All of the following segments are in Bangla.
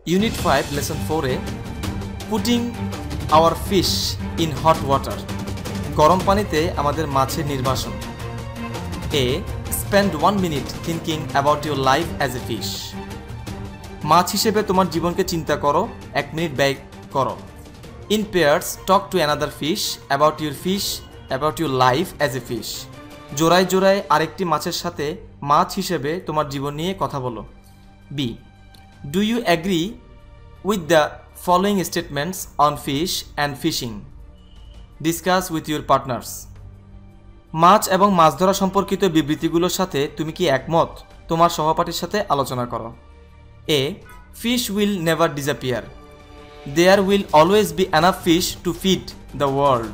Unit 5, Lesson 4a, Putting our fish in hot water. গরম পানিতে আমাদের মাছের নির্বাসন। A. Spend 1 minute thinking about your life as a fish. মাছ হিসেবে তোমার জীবনকে চিন্তা করো, 1 মিনিট ব্যয় করো। In pairs, talk to another fish about your life as a fish. জোড়ায় জোড়ায় আরেকটি মাছের সাথে মাছ হিসেবে তোমার জীবন নিয়ে কথা বলো। B. Do you agree with the following statements on fish and fishing? Discuss with your partners. মাছ এবং মাছ ধরা সম্পর্কিত বিবৃতিগুলোর সাথে তুমি কি একমত? তোমার সহপাঠীর সাথে আলোচনা করো। A. Fish will never disappear. There will always be enough fish to feed the world.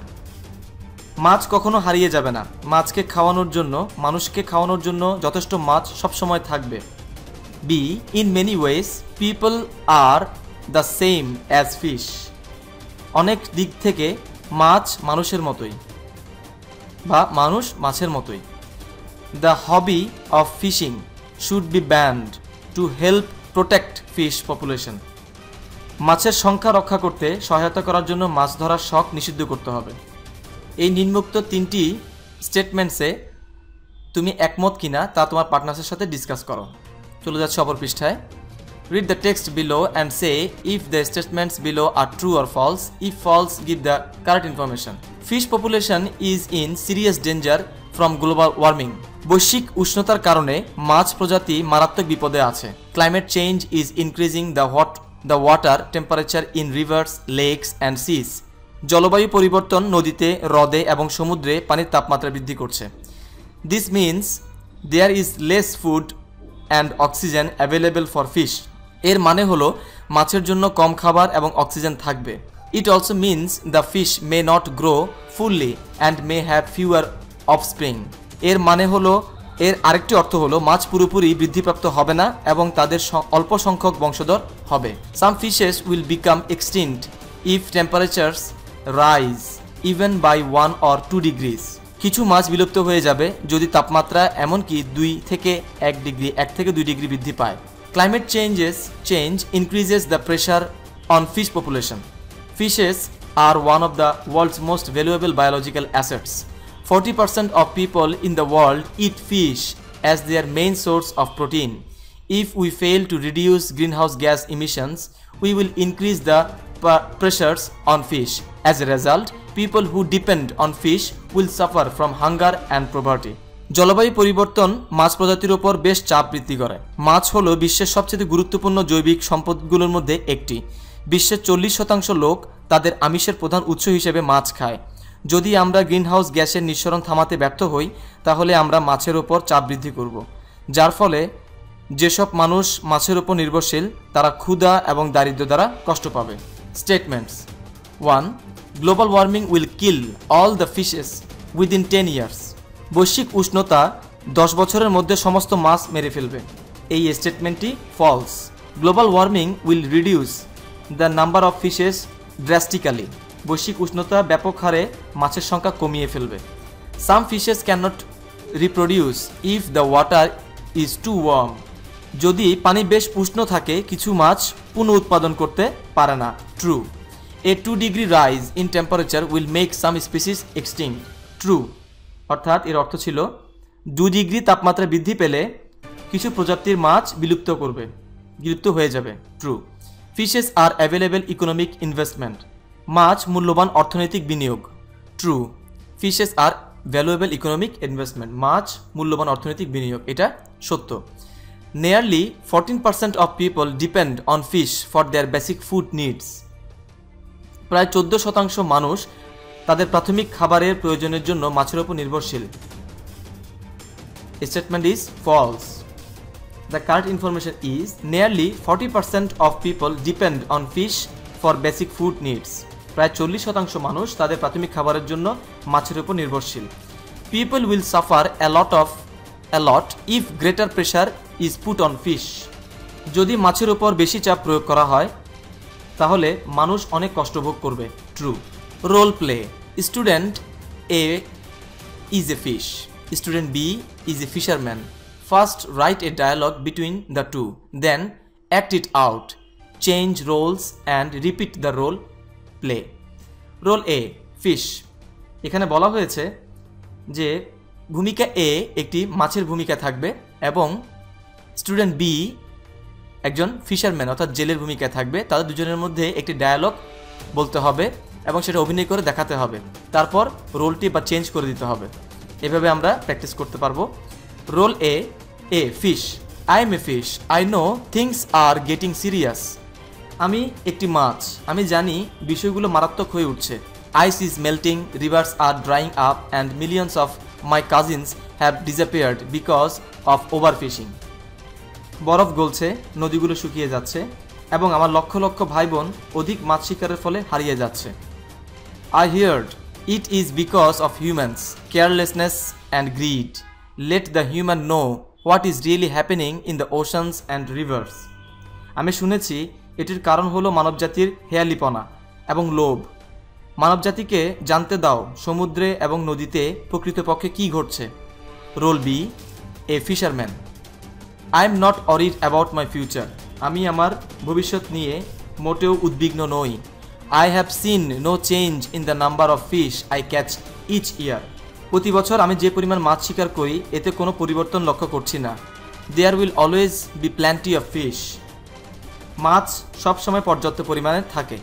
মাছ কখনো হারিয়ে যাবে না। মাছকে খাওয়ানোর জন্য, মানুষকে খাওয়ানোর জন্য যথেষ্ট মাছ সবসময় থাকবে। B. In many ways, people are the same as fish. অনেক দিক থেকে মাছ মানুষের মতোই বা মানুষ মাছের মতোই। The hobby of fishing should be banned to help protect fish population. মাছের সংখ্যা রক্ষা করতে সহায়তা করার জন্য মাছ ধরার শখ নিষিদ্ধ করতে হবে। এই নিম্নোক্ত তিনটি স্টেটমেন্টসে তুমি একমত কিনা তা তোমার পার্টনার্সের সাথে ডিসকাস করো। চলে যাচ্ছে অপর পৃষ্ঠায়। Read the text below and say if the statements below are true or false. If false, give the correct information. Fish population is in serious danger from global warming. বৈশ্বিক উষ্ণতার কারণে মাছ প্রজাতি মারাত্মক বিপদে আছে। Climate change is increasing the water temperature in rivers, lakes and seas. জলবায়ু পরিবর্তন নদীতে, হ্রদে এবং সমুদ্রে পানির তাপমাত্রা বৃদ্ধি করছে। This means there is less food and oxygen available for fish. এর মানে হলো মাছের জন্য কম খাবার এবং অক্সিজেন থাকবে। It also means the fish may not grow fully and may have fewer offspring. এর মানে হলো, এর আরেকটি অর্থ হলো মাছ পুরোপুরি বৃদ্ধিপ্রাপ্ত হবে না এবং তাদের অল্প সংখ্যক বংশধর হবে। Some fishes will become extinct if temperatures rise even by 1 or 2 degrees. কিছু মাছ বিলুপ্ত হয়ে যাবে যদি তাপমাত্রা এমনকি 2 থেকে 1 থেকে 2 ডিগ্রি বৃদ্ধি পায়। Climate change increases the pressure on fish population. Fishes are one of the world's most valuable biological assets. 40% of people in the world eat fish as their main source of protein. If we fail to reduce greenhouse gas emissions, we will increase the pressures on fish. As a result, people who depend on fish will suffer from hunger and poverty. জলবায়ু পরিবর্তন মাছ প্রজাতির উপর বেশ চাপ বৃদ্ধি করে। মাছ হলো বিশ্বের সবচেয়ে গুরুত্বপূর্ণ জৈবিক সম্পদগুলোর মধ্যে একটি। বিশ্বের 40% লোক তাদের আমিষের প্রধান উৎস হিসেবে মাছ খায়। যদি আমরা গ্রিনহাউস গ্যাসের নিঃসরণ থামাতে ব্যর্থ হই তাহলে আমরা মাছের ওপর চাপ বৃদ্ধি করব, যার ফলে যেসব মানুষ মাছের ওপর নির্ভরশীল তারা ক্ষুধা এবং দারিদ্র্য দ্বারা কষ্ট পাবে। Statements 1. Global warming will kill all the fishes within 10 years. বৈশ্বিক উষ্ণতা 10 বছরের মধ্যে সমস্ত মাছ মেরে ফেলবে। এই স্টেটমেন্টটি false. Global warming will reduce the number of fishes drastically. বৈশ্বিক উষ্ণতা ব্যাপক হারে মাছের সংখ্যা কমিয়ে ফেলবে। Some fishes cannot reproduce if the water is too warm. যদি পানি বেশ উষ্ণ থাকে কিছু মাছ পুনঃ উৎপাদন করতে পারে না। True. A 2 degree rise in temperature will make some species extinct. True. অর্থাৎ এর অর্থ ছিল 2 ডিগ্রি তাপমাত্রা বৃদ্ধি পেলে কিছু প্রজাতির মাছ বিলুপ্ত হয়ে যাবে। True. Fishes are available economic investment. মাছ মূল্যবান অর্থনৈতিক বিনিয়োগ। True. Fishes are valuable economic investment. মাছ মূল্যবান অর্থনৈতিক বিনিয়োগ। এটা সত্য। Nearly 14% of people depend on fish for their basic food needs. প্রায় 14% মানুষ তাদের প্রাথমিক খাবারের প্রয়োজনের জন্য মাছের উপর নির্ভরশীল। Statement is false. The correct information is nearly 40% of people depend on fish for basic food needs. প্রায় 40% মানুষ তাদের প্রাথমিক খাবারের জন্য মাছের উপর নির্ভরশীল। People will suffer a lot if greater pressure is put on fish. যদি মাছের উপর বেশি চাপ প্রয়োগ করা হয় তাহলে মানুষ অনেক কষ্ট ভোগ করবে। True. Role play. Student A is a fish. Student B is a fisherman. First, write a dialogue between the two. Then, act it out. Change roles and repeat the role play. Role A, fish. এখানে বলা হয়েছে যে ভূমিকা এ একটি মাছের ভূমিকা থাকবে এবং স্টুডেন্ট বি একজন ফিশারম্যান অর্থাৎ জেলের ভূমিকায় থাকবে। তাদের দুজনের মধ্যে একটি ডায়ালগ বলতে হবে এবং সেটা অভিনয় করে দেখাতে হবে, তারপর রোলটি বা চেঞ্জ করে দিতে হবে। এভাবে আমরা প্র্যাকটিস করতে পারবো। Role A, fish. I am a fish, I know things are getting serious. আমি একটি মাছ, আমি জানি বিষয়গুলো মারাত্মক হয়ে উঠছে। Ice is melting, rivers are drying up and millions of my cousins have disappeared because of over fishing. বরফ গলছে, নদীগুলো শুকিয়ে যাচ্ছে এবং আমার লক্ষ লক্ষ ভাই বোন অধিক মাছ শিকারের ফলে হারিয়ে যাচ্ছে। I heard it is because of humans, carelessness and greed. Let the human know what is really happening in the oceans and rivers. আমি শুনেছি এটির কারণ হলো মানবজাতির হেয়ালিপনা এবং লোভ। মানবজাতিকে জানতে দাও সমুদ্রে এবং নদীতে প্রকৃতপক্ষে কী ঘটছে। Role B, a fisherman. I am not worried about my future. আমি আমার ভবিষ্যৎ নিয়ে মোটেও উদ্বিগ্ন নই। I have seen no change in the number of fish I catch each year. প্রতি বছর আমি যে পরিমাণ মাছ শিকার করি এতে কোনো পরিবর্তন লক্ষ্য করছি না। There will always be plenty of fish. মাছ সবসময় পর্যাপ্ত পরিমাণে থাকে।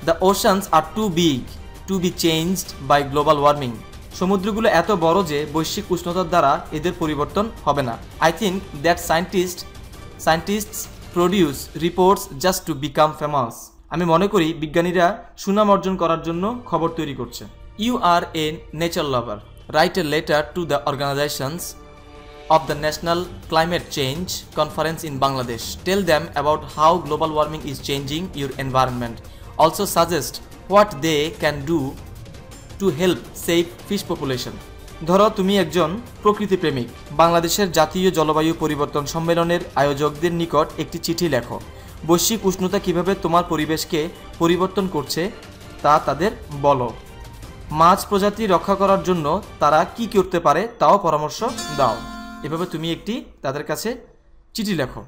The oceans are too big to be changed by global warming. সমুদ্রগুলো এত বড় যে বৈশ্বিক উষ্ণতার দ্বারা এদের পরিবর্তন হবে না। I think that scientists produce reports just to become famous. আমি মনে করি বিজ্ঞানীরা সুনাম অর্জন করার জন্য খবর তৈরি করছে। You are a nature lover, write a letter to the organisations of the national climate change conference in Bangladesh. Tell them about how global warming is changing your environment. Also suggest what they can do to help save fish population. ধরো তুমি একজন প্রকৃতিপ্রেমিক, বাংলাদেশের জাতীয় জলবায়ু পরিবর্তন সম্মেলনের আয়োজকদের নিকট একটি চিঠি লেখো। বৈশ্বিক উষ্ণতা কিভাবে তোমার পরিবেশকে পরিবর্তন করছে তা তাদের বলো। মাছ প্রজাতি রক্ষা করার জন্য তারা কি করতে পারে তাও পরামর্শ দাও। এভাবে তুমি একটি তাদের কাছে চিঠি লেখো।